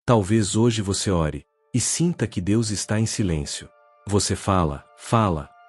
Talvez hoje você ore e sinta que Deus está em silêncio. Você fala,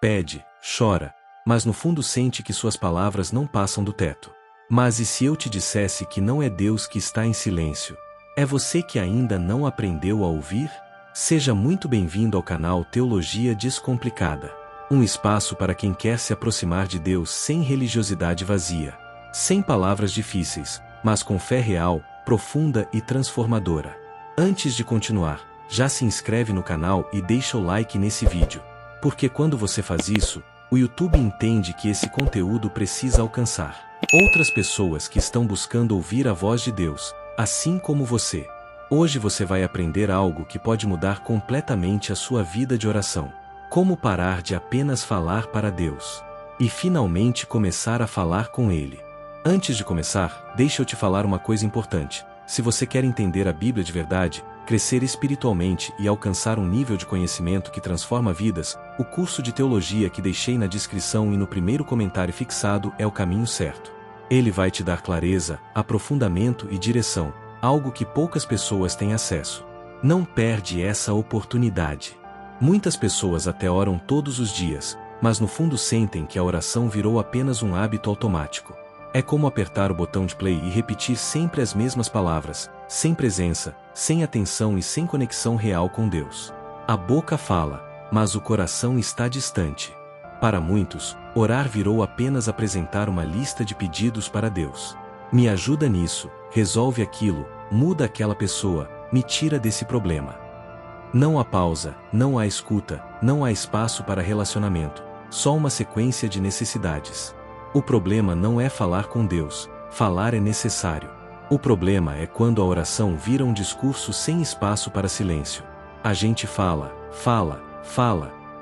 pede, chora, mas no fundo sente que suas palavras não passam do teto. Mas e se eu te dissesse que não é Deus que está em silêncio? É você que ainda não aprendeu a ouvir? Seja muito bem-vindo ao canal Teologia Descomplicada. Um espaço para quem quer se aproximar de Deus sem religiosidade vazia. Sem palavras difíceis, mas com fé real, profunda e transformadora. Antes de continuar, já se inscreve no canal e deixa o like nesse vídeo. Porque quando você faz isso, o YouTube entende que esse conteúdo precisa alcançar outras pessoas que estão buscando ouvir a voz de Deus, assim como você. Hoje você vai aprender algo que pode mudar completamente a sua vida de oração. Como parar de apenas falar para Deus e finalmente começar a falar com Ele. Antes de começar, deixa eu te falar uma coisa importante. Se você quer entender a Bíblia de verdade, crescer espiritualmente e alcançar um nível de conhecimento que transforma vidas, o curso de teologia que deixei na descrição e no primeiro comentário fixado é o caminho certo. Ele vai te dar clareza, aprofundamento e direção, algo que poucas pessoas têm acesso. Não perde essa oportunidade. Muitas pessoas até oram todos os dias, mas no fundo sentem que a oração virou apenas um hábito automático. É como apertar o botão de play e repetir sempre as mesmas palavras, sem presença, sem atenção e sem conexão real com Deus. A boca fala, mas o coração está distante. Para muitos, orar virou apenas apresentar uma lista de pedidos para Deus. Me ajuda nisso, resolve aquilo, muda aquela pessoa, me tira desse problema. Não há pausa, não há escuta, não há espaço para relacionamento, só uma sequência de necessidades. O problema não é falar com Deus, falar é necessário. O problema é quando a oração vira um discurso sem espaço para silêncio. A gente fala,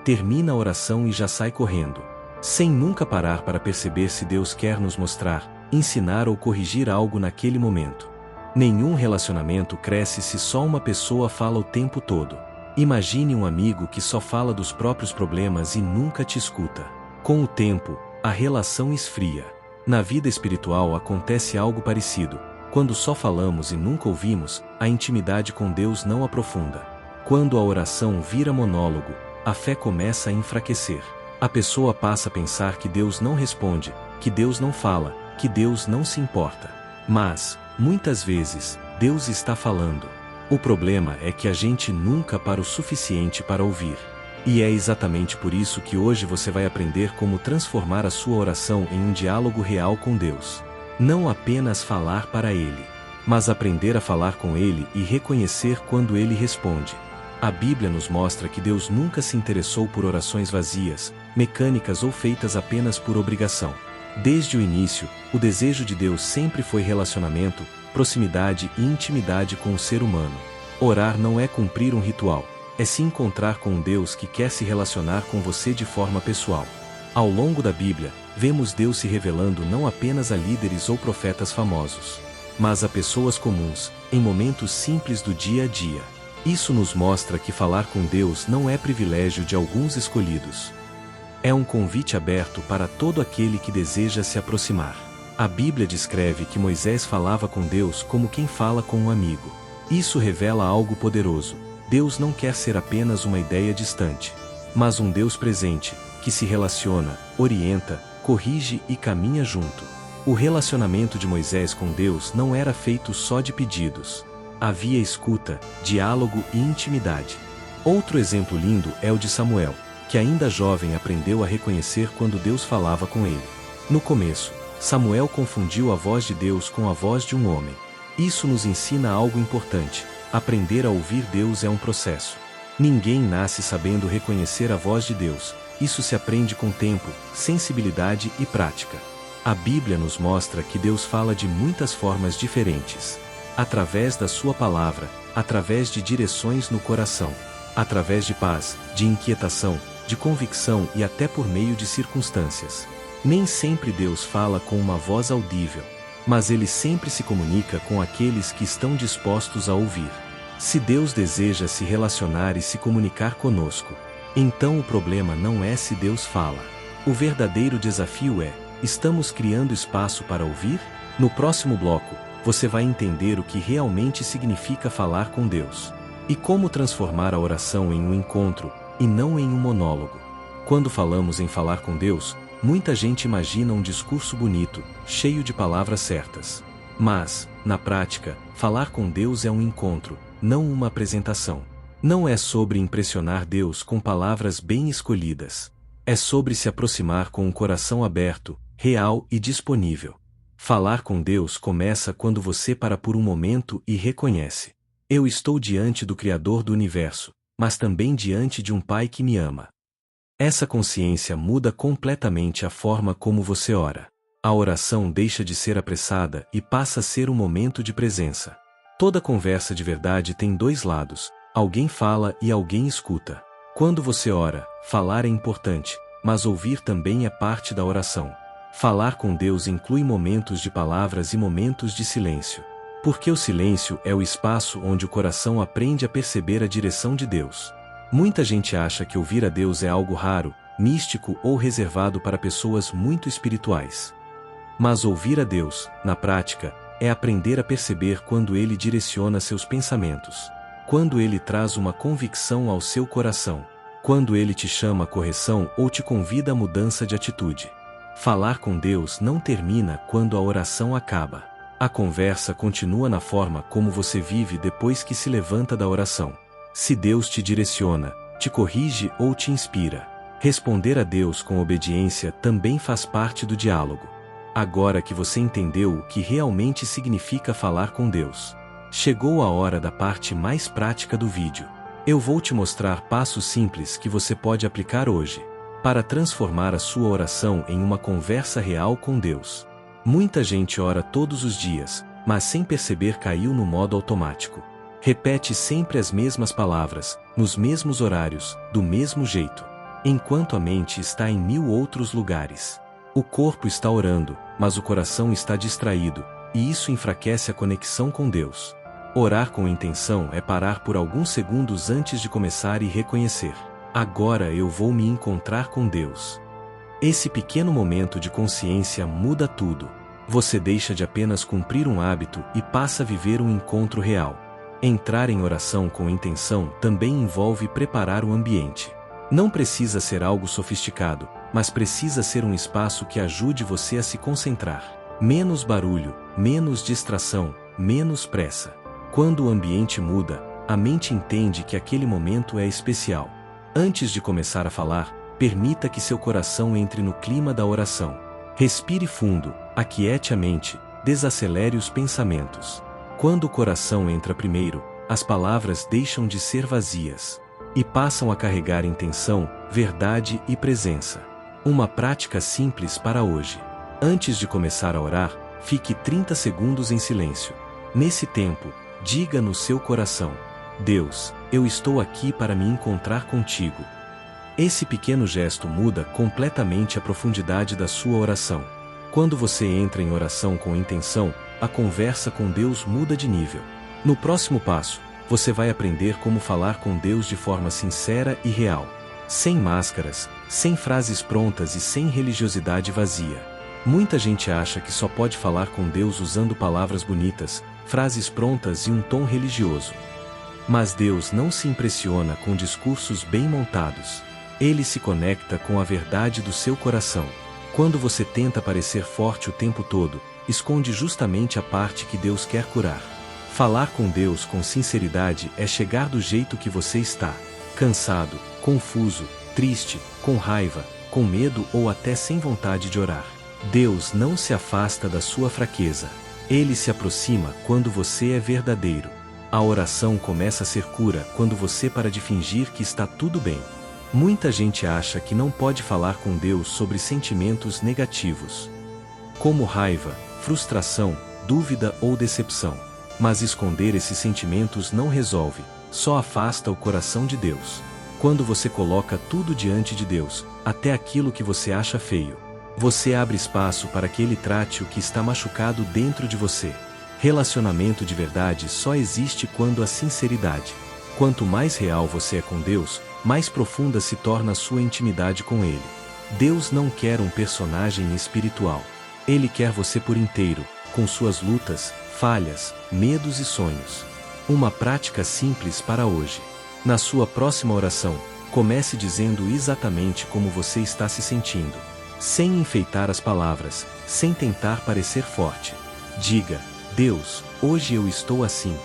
termina a oração e já sai correndo, sem nunca parar para perceber se Deus quer nos mostrar, ensinar ou corrigir algo naquele momento. Nenhum relacionamento cresce se só uma pessoa fala o tempo todo. Imagine um amigo que só fala dos próprios problemas e nunca te escuta. Com o tempo, a relação esfria. Na vida espiritual acontece algo parecido. Quando só falamos e nunca ouvimos, a intimidade com Deus não aprofunda. Quando a oração vira monólogo, a fé começa a enfraquecer. A pessoa passa a pensar que Deus não responde, que Deus não fala, que Deus não se importa. Mas, muitas vezes, Deus está falando. O problema é que a gente nunca para o suficiente para ouvir. E é exatamente por isso que hoje você vai aprender como transformar a sua oração em um diálogo real com Deus. Não apenas falar para Ele, mas aprender a falar com Ele e reconhecer quando Ele responde. A Bíblia nos mostra que Deus nunca se interessou por orações vazias, mecânicas ou feitas apenas por obrigação. Desde o início, o desejo de Deus sempre foi relacionamento, proximidade e intimidade com o ser humano. Orar não é cumprir um ritual, é se encontrar com um Deus que quer se relacionar com você de forma pessoal. Ao longo da Bíblia, vemos Deus se revelando não apenas a líderes ou profetas famosos, mas a pessoas comuns, em momentos simples do dia a dia. Isso nos mostra que falar com Deus não é privilégio de alguns escolhidos. É um convite aberto para todo aquele que deseja se aproximar. A Bíblia descreve que Moisés falava com Deus como quem fala com um amigo. Isso revela algo poderoso. Deus não quer ser apenas uma ideia distante, mas um Deus presente, que se relaciona, orienta, corrige e caminha junto. O relacionamento de Moisés com Deus não era feito só de pedidos. Havia escuta, diálogo e intimidade. Outro exemplo lindo é o de Samuel, que ainda jovem aprendeu a reconhecer quando Deus falava com ele. No começo, Samuel confundiu a voz de Deus com a voz de um homem. Isso nos ensina algo importante. Aprender a ouvir Deus é um processo. Ninguém nasce sabendo reconhecer a voz de Deus. Isso se aprende com tempo, sensibilidade e prática. A Bíblia nos mostra que Deus fala de muitas formas diferentes. Através da sua palavra, através de direções no coração, através de paz, de inquietação, de convicção e até por meio de circunstâncias. Nem sempre Deus fala com uma voz audível, mas Ele sempre se comunica com aqueles que estão dispostos a ouvir. Se Deus deseja se relacionar e se comunicar conosco, então o problema não é se Deus fala. O verdadeiro desafio é: estamos criando espaço para ouvir? No próximo bloco, você vai entender o que realmente significa falar com Deus. E como transformar a oração em um encontro, e não em um monólogo. Quando falamos em falar com Deus, muita gente imagina um discurso bonito, cheio de palavras certas. Mas, na prática, falar com Deus é um encontro, não uma apresentação. Não é sobre impressionar Deus com palavras bem escolhidas. É sobre se aproximar com um coração aberto, real e disponível. Falar com Deus começa quando você para por um momento e reconhece: eu estou diante do Criador do Universo, mas também diante de um Pai que me ama. Essa consciência muda completamente a forma como você ora. A oração deixa de ser apressada e passa a ser um momento de presença. Toda conversa de verdade tem dois lados: alguém fala e alguém escuta. Quando você ora, falar é importante, mas ouvir também é parte da oração. Falar com Deus inclui momentos de palavras e momentos de silêncio. Porque o silêncio é o espaço onde o coração aprende a perceber a direção de Deus. Muita gente acha que ouvir a Deus é algo raro, místico ou reservado para pessoas muito espirituais. Mas ouvir a Deus, na prática, é aprender a perceber quando Ele direciona seus pensamentos. Quando Ele traz uma convicção ao seu coração. Quando Ele te chama à correção ou te convida à mudança de atitude. Falar com Deus não termina quando a oração acaba. A conversa continua na forma como você vive depois que se levanta da oração. Se Deus te direciona, te corrige ou te inspira. Responder a Deus com obediência também faz parte do diálogo. Agora que você entendeu o que realmente significa falar com Deus, chegou a hora da parte mais prática do vídeo. Eu vou te mostrar passos simples que você pode aplicar hoje, para transformar a sua oração em uma conversa real com Deus. Muita gente ora todos os dias, mas sem perceber caiu no modo automático. Repete sempre as mesmas palavras, nos mesmos horários, do mesmo jeito, enquanto a mente está em 1000 outros lugares. O corpo está orando, mas o coração está distraído, e isso enfraquece a conexão com Deus. Orar com intenção é parar por alguns segundos antes de começar e reconhecer: agora eu vou me encontrar com Deus. Esse pequeno momento de consciência muda tudo. Você deixa de apenas cumprir um hábito e passa a viver um encontro real. Entrar em oração com intenção também envolve preparar o ambiente. Não precisa ser algo sofisticado, mas precisa ser um espaço que ajude você a se concentrar. Menos barulho, menos distração, menos pressa. Quando o ambiente muda, a mente entende que aquele momento é especial. Antes de começar a falar, permita que seu coração entre no clima da oração. Respire fundo, aquiete a mente, desacelere os pensamentos. Quando o coração entra primeiro, as palavras deixam de ser vazias e passam a carregar intenção, verdade e presença. Uma prática simples para hoje. Antes de começar a orar, fique 30 segundos em silêncio. Nesse tempo, diga no seu coração: Deus, eu estou aqui para me encontrar contigo. Esse pequeno gesto muda completamente a profundidade da sua oração. Quando você entra em oração com intenção, a conversa com Deus muda de nível. No próximo passo, você vai aprender como falar com Deus de forma sincera e real. Sem máscaras, sem frases prontas e sem religiosidade vazia. Muita gente acha que só pode falar com Deus usando palavras bonitas, frases prontas e um tom religioso. Mas Deus não se impressiona com discursos bem montados. Ele se conecta com a verdade do seu coração. Quando você tenta parecer forte o tempo todo, esconde justamente a parte que Deus quer curar. Falar com Deus com sinceridade é chegar do jeito que você está. Cansado, confuso, triste, com raiva, com medo ou até sem vontade de orar. Deus não se afasta da sua fraqueza. Ele se aproxima quando você é verdadeiro. A oração começa a ser cura quando você para de fingir que está tudo bem. Muita gente acha que não pode falar com Deus sobre sentimentos negativos, como raiva, frustração, dúvida ou decepção. Mas esconder esses sentimentos não resolve, só afasta o coração de Deus. Quando você coloca tudo diante de Deus, até aquilo que você acha feio, você abre espaço para que Ele trate o que está machucado dentro de você. Relacionamento de verdade só existe quando há sinceridade. Quanto mais real você é com Deus, mais profunda se torna a sua intimidade com Ele. Deus não quer um personagem espiritual. Ele quer você por inteiro, com suas lutas, falhas, medos e sonhos. Uma prática simples para hoje. Na sua próxima oração, comece dizendo exatamente como você está se sentindo, sem enfeitar as palavras, sem tentar parecer forte. Diga: Deus, hoje eu estou assim.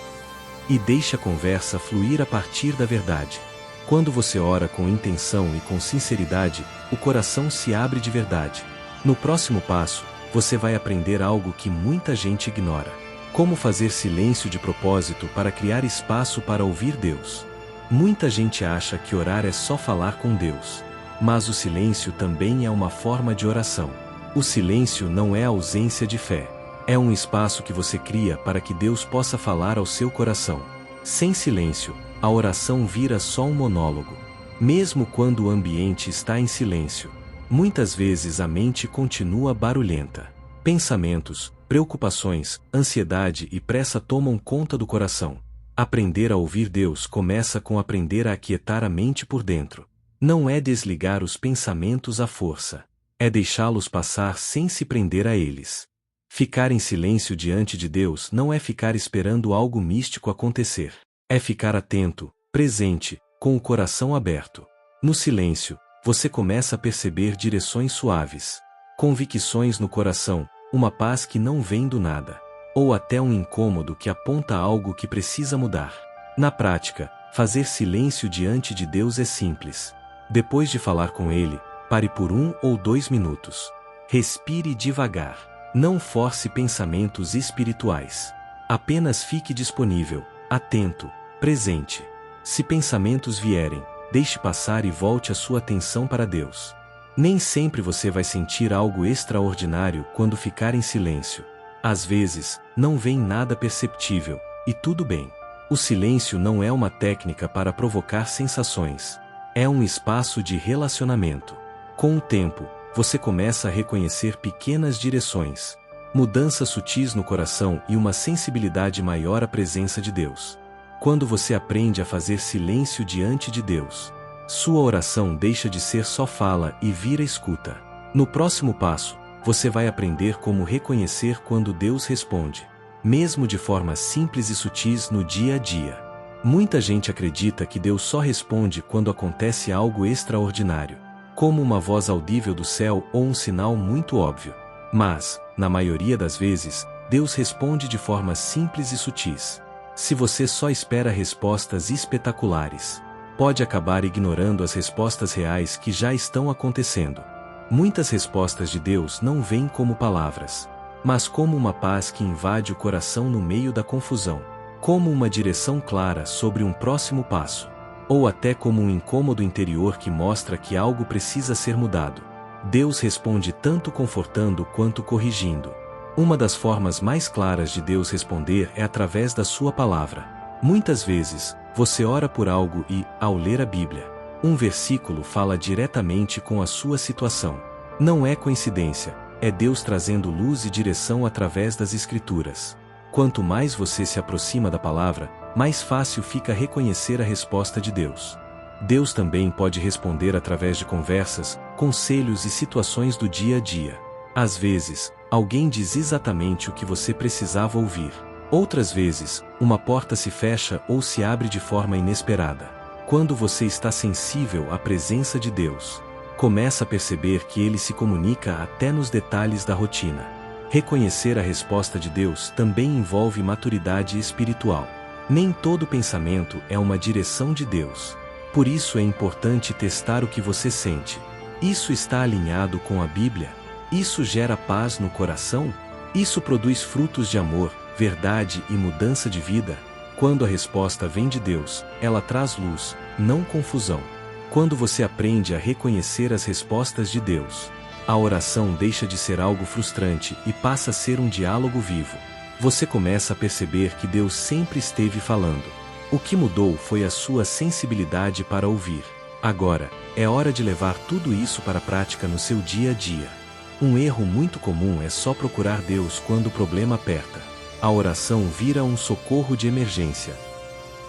E deixe a conversa fluir a partir da verdade. Quando você ora com intenção e com sinceridade, o coração se abre de verdade. No próximo passo, você vai aprender algo que muita gente ignora: como fazer silêncio de propósito para criar espaço para ouvir Deus. Muita gente acha que orar é só falar com Deus. Mas o silêncio também é uma forma de oração. O silêncio não é ausência de fé. É um espaço que você cria para que Deus possa falar ao seu coração. Sem silêncio, a oração vira só um monólogo. Mesmo quando o ambiente está em silêncio, muitas vezes a mente continua barulhenta. Pensamentos, preocupações, ansiedade e pressa tomam conta do coração. Aprender a ouvir Deus começa com aprender a aquietar a mente por dentro. Não é desligar os pensamentos à força. É deixá-los passar sem se prender a eles. Ficar em silêncio diante de Deus não é ficar esperando algo místico acontecer. É ficar atento, presente, com o coração aberto. No silêncio, você começa a perceber direções suaves, convicções no coração, uma paz que não vem do nada, ou até um incômodo que aponta algo que precisa mudar. Na prática, fazer silêncio diante de Deus é simples. Depois de falar com Ele, pare por 1 ou 2 minutos. Respire devagar. Não force pensamentos espirituais. Apenas fique disponível, atento, presente. Se pensamentos vierem, deixe passar e volte a sua atenção para Deus. Nem sempre você vai sentir algo extraordinário quando ficar em silêncio. Às vezes, não vem nada perceptível, e tudo bem. O silêncio não é uma técnica para provocar sensações. É um espaço de relacionamento. Com o tempo, você começa a reconhecer pequenas direções, mudanças sutis no coração e uma sensibilidade maior à presença de Deus. Quando você aprende a fazer silêncio diante de Deus, sua oração deixa de ser só fala e vira escuta. No próximo passo, você vai aprender como reconhecer quando Deus responde, mesmo de formas simples e sutis no dia a dia. Muita gente acredita que Deus só responde quando acontece algo extraordinário, como uma voz audível do céu ou um sinal muito óbvio. Mas, na maioria das vezes, Deus responde de formas simples e sutis. Se você só espera respostas espetaculares, pode acabar ignorando as respostas reais que já estão acontecendo. Muitas respostas de Deus não vêm como palavras, mas como uma paz que invade o coração no meio da confusão, como uma direção clara sobre um próximo passo, ou até como um incômodo interior que mostra que algo precisa ser mudado. Deus responde tanto confortando quanto corrigindo. Uma das formas mais claras de Deus responder é através da sua palavra. Muitas vezes, você ora por algo e, ao ler a Bíblia, um versículo fala diretamente com a sua situação. Não é coincidência, é Deus trazendo luz e direção através das Escrituras. Quanto mais você se aproxima da palavra, mais fácil fica reconhecer a resposta de Deus. Deus também pode responder através de conversas, conselhos e situações do dia a dia. Às vezes, alguém diz exatamente o que você precisava ouvir. Outras vezes, uma porta se fecha ou se abre de forma inesperada. Quando você está sensível à presença de Deus, começa a perceber que Ele se comunica até nos detalhes da rotina. Reconhecer a resposta de Deus também envolve maturidade espiritual. Nem todo pensamento é uma direção de Deus. Por isso é importante testar o que você sente. Isso está alinhado com a Bíblia? Isso gera paz no coração? Isso produz frutos de amor, verdade e mudança de vida? Quando a resposta vem de Deus, ela traz luz, não confusão. Quando você aprende a reconhecer as respostas de Deus, a oração deixa de ser algo frustrante e passa a ser um diálogo vivo. Você começa a perceber que Deus sempre esteve falando. O que mudou foi a sua sensibilidade para ouvir. Agora, é hora de levar tudo isso para a prática no seu dia a dia. Um erro muito comum é só procurar Deus quando o problema aperta. A oração vira um socorro de emergência,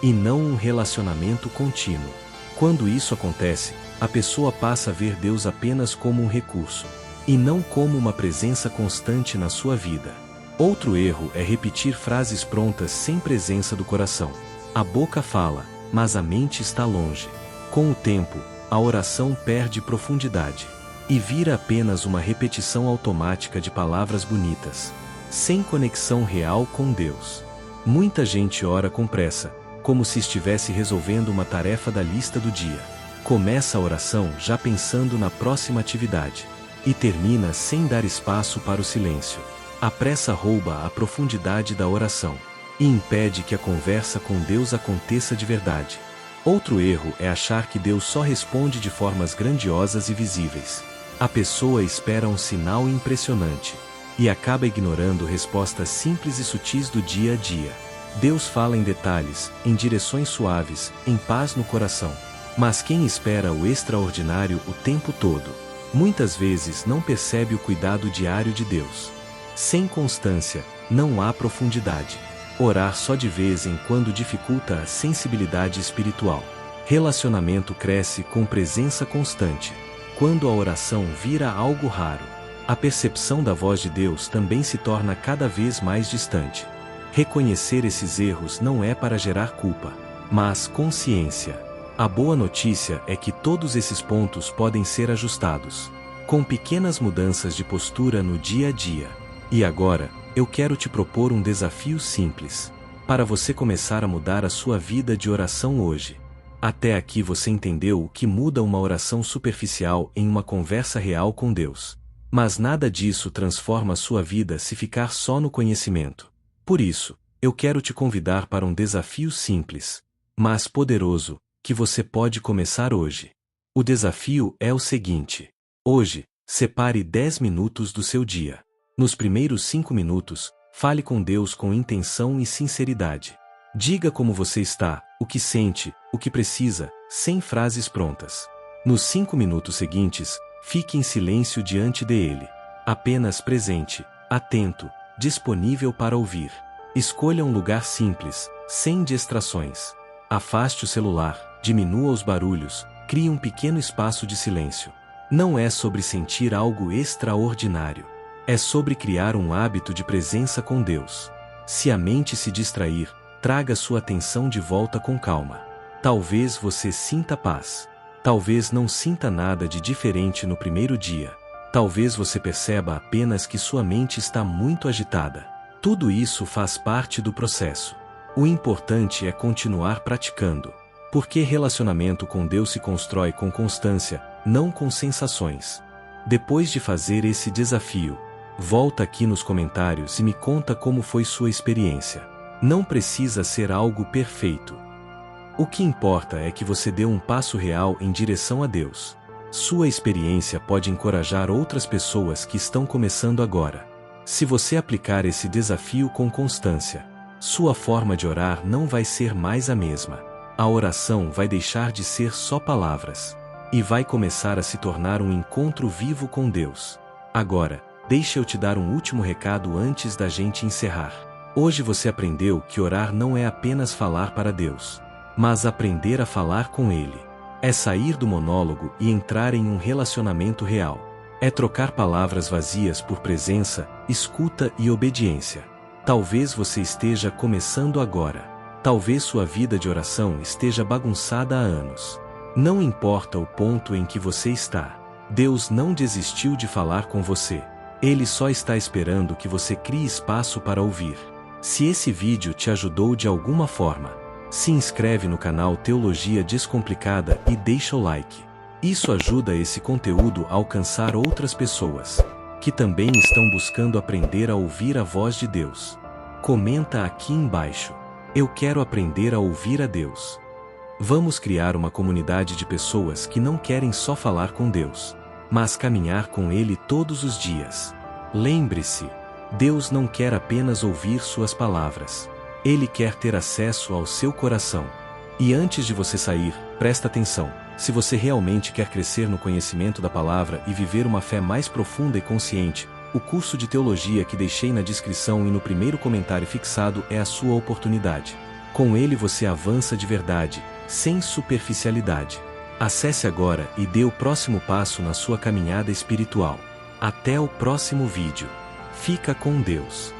e não um relacionamento contínuo. Quando isso acontece, a pessoa passa a ver Deus apenas como um recurso, e não como uma presença constante na sua vida. Outro erro é repetir frases prontas sem presença do coração. A boca fala, mas a mente está longe. Com o tempo, a oração perde profundidade e vira apenas uma repetição automática de palavras bonitas, sem conexão real com Deus. Muita gente ora com pressa, como se estivesse resolvendo uma tarefa da lista do dia. Começa a oração já pensando na próxima atividade e termina sem dar espaço para o silêncio. A pressa rouba a profundidade da oração e impede que a conversa com Deus aconteça de verdade. Outro erro é achar que Deus só responde de formas grandiosas e visíveis. A pessoa espera um sinal impressionante e acaba ignorando respostas simples e sutis do dia a dia. Deus fala em detalhes, em direções suaves, em paz no coração. Mas quem espera o extraordinário o tempo todo, muitas vezes não percebe o cuidado diário de Deus. Sem constância, não há profundidade. Orar só de vez em quando dificulta a sensibilidade espiritual. Relacionamento cresce com presença constante. Quando a oração vira algo raro, a percepção da voz de Deus também se torna cada vez mais distante. Reconhecer esses erros não é para gerar culpa, mas consciência. A boa notícia é que todos esses pontos podem ser ajustados, com pequenas mudanças de postura no dia a dia. E agora, eu quero te propor um desafio simples, para você começar a mudar a sua vida de oração hoje. Até aqui você entendeu o que muda uma oração superficial em uma conversa real com Deus. Mas nada disso transforma a sua vida se ficar só no conhecimento. Por isso, eu quero te convidar para um desafio simples, mas poderoso, que você pode começar hoje. O desafio é o seguinte: hoje, separe 10 minutos do seu dia. Nos primeiros 5 minutos, fale com Deus com intenção e sinceridade. Diga como você está, o que sente, o que precisa, sem frases prontas. Nos 5 minutos seguintes, fique em silêncio diante dele, apenas presente, atento, disponível para ouvir. Escolha um lugar simples, sem distrações. Afaste o celular, diminua os barulhos, crie um pequeno espaço de silêncio. Não é sobre sentir algo extraordinário. É sobre criar um hábito de presença com Deus. Se a mente se distrair, traga sua atenção de volta com calma. Talvez você sinta paz. Talvez não sinta nada de diferente no primeiro dia. Talvez você perceba apenas que sua mente está muito agitada. Tudo isso faz parte do processo. O importante é continuar praticando, porque relacionamento com Deus se constrói com constância, não com sensações. Depois de fazer esse desafio, volta aqui nos comentários e me conta como foi sua experiência. Não precisa ser algo perfeito. O que importa é que você dê um passo real em direção a Deus. Sua experiência pode encorajar outras pessoas que estão começando agora. Se você aplicar esse desafio com constância, sua forma de orar não vai ser mais a mesma. A oração vai deixar de ser só palavras e vai começar a se tornar um encontro vivo com Deus. Agora, deixa eu te dar um último recado antes da gente encerrar. Hoje você aprendeu que orar não é apenas falar para Deus, mas aprender a falar com Ele. É sair do monólogo e entrar em um relacionamento real. É trocar palavras vazias por presença, escuta e obediência. Talvez você esteja começando agora. Talvez sua vida de oração esteja bagunçada há anos. Não importa o ponto em que você está. Deus não desistiu de falar com você. Ele só está esperando que você crie espaço para ouvir. Se esse vídeo te ajudou de alguma forma, se inscreve no canal Teologia Descomplicada e deixa o like. Isso ajuda esse conteúdo a alcançar outras pessoas, que também estão buscando aprender a ouvir a voz de Deus. Comenta aqui embaixo: eu quero aprender a ouvir a Deus. Vamos criar uma comunidade de pessoas que não querem só falar com Deus, mas caminhar com Ele todos os dias. Lembre-se, Deus não quer apenas ouvir suas palavras. Ele quer ter acesso ao seu coração. E antes de você sair, presta atenção. Se você realmente quer crescer no conhecimento da palavra e viver uma fé mais profunda e consciente, o curso de teologia que deixei na descrição e no primeiro comentário fixado é a sua oportunidade. Com ele você avança de verdade, sem superficialidade. Acesse agora e dê o próximo passo na sua caminhada espiritual. Até o próximo vídeo. Fica com Deus.